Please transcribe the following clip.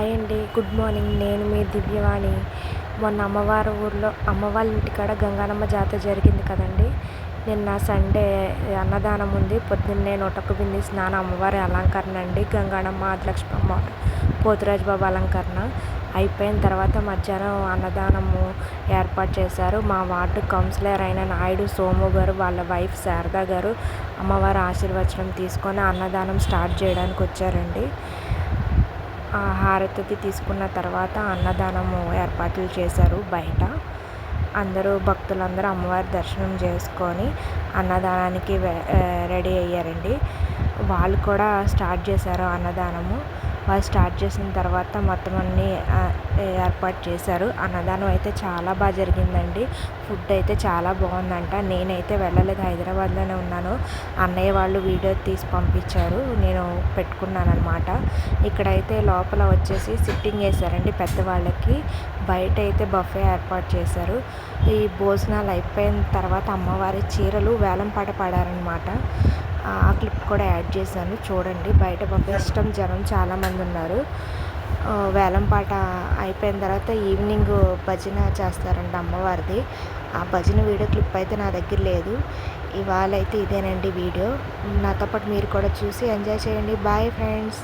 Hi అండి, good morning. నేను మీ దివ్యవాణి. మొన్న అమ్మవారి ఊర్లో అమ్మ వాళ్ళ ఇంటికాడ గంగానమ్మ జాతర జరిగింది కదండి. నిన్న సండే అన్నదానం ఉంది. పొద్దున్నే 101 స్నానం, అమ్మవారి అలంకరణ అండి. గంగానమ్మ, ఆదిలక్ష్మమ్మ, పోతురాజు బాబు అలంకరణ అయిపోయిన తర్వాత మధ్యాహ్నం అన్నదానము ఏర్పాటు చేశారు. మా వార్డు కౌన్సిలర్ అయిన నాయుడు సోము గారు, వాళ్ళ వైఫ్ శారదా గారు అమ్మవారి ఆశీర్వచనం తీసుకొని అన్నదానం స్టార్ట్ చేయడానికి వచ్చారండి. హారతి తీసుకున్న తర్వాత అన్నదానము ఏర్పాట్లు చేశారు. బయట అందరూ భక్తులందరూ అమ్మవారి దర్శనం చేసుకొని అన్నదానానికి రెడీ అయ్యారండి. వాళ్ళు కూడా స్టార్ట్ చేశారు అన్నదానము. వాళ్ళు స్టార్ట్ చేసిన తర్వాత మొత్తం అన్నీ ఏర్పాటు చేశారు. అన్నదానం అయితే చాలా బాగా జరిగిందండి. ఫుడ్ అయితే చాలా బాగుందంట. నేనైతే వెళ్ళలేదు, హైదరాబాద్లోనే ఉన్నాను. అన్నయ్య వాళ్ళు వీడియో తీసి పంపించారు, నేను పెట్టుకున్నాను అనమాట. ఇక్కడైతే లోపల వచ్చేసి సిట్టింగ్ వేశారండి పెద్దవాళ్ళకి. బయట అయితే బఫే ఏర్పాటు చేశారు. ఈ భోజనాలు అయిపోయిన తర్వాత అమ్మవారి చీరలు వేలం పాట పాడారనమాట. ఆ క్లిప్ కూడా యాడ్ చేశాను, చూడండి. బయట బఫే ఇష్టం జనం చాలామంది ఉన్నారు. వేలం పాట అయిపోయిన తర్వాత ఈవినింగ్ భజన చేస్తారండి అమ్మవారిది. ఆ భజన వీడియో క్లిప్ అయితే నా దగ్గర లేదు. ఇవాళ అయితే ఇదేనండి వీడియో. నాతో పాటు మీరు కూడా చూసి ఎంజాయ్ చేయండి. Bye friends.